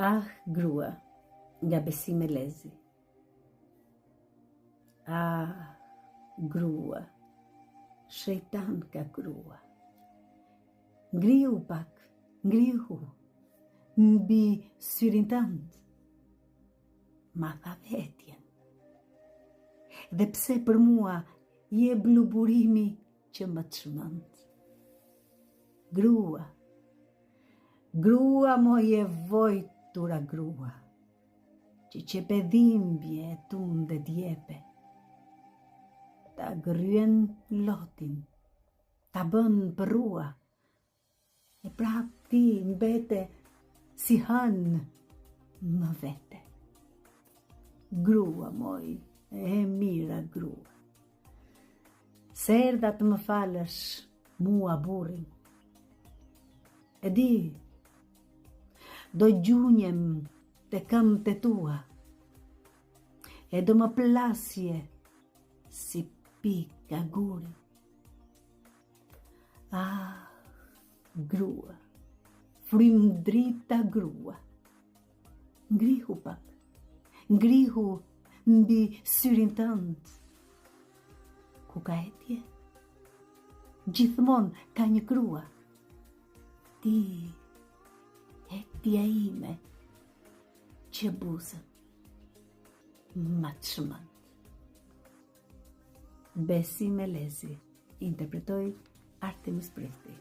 Ah, grua, nga Besim Elezi. Ah, grua, shejtan ka grua. Ngrihu pak, ngrihu, mbi syrin tënd. Ma tha vetjen. Dhe pse për mua je bluburimi që më çmend. Grua, grua moje vojtura grua, që pedhimbje e tunde djepe, ta gryen lotin, ta bën përrua, e prap ti mbete si hën më vete. Grua moj, e mira grua, serdha të më falësh mua burrin. E di, do gjunjem të këmbët e tua, e do më plasje si pika guri. Ah, grua, frymëdrita grua, ngrihu pak, ngrihu mbi syrin tënd. Ku ka etje? Gjithmonë ka një grua. Ti, etja ime, që buzën më çmend. Besim Elezi, interpretoi Artemis Presti.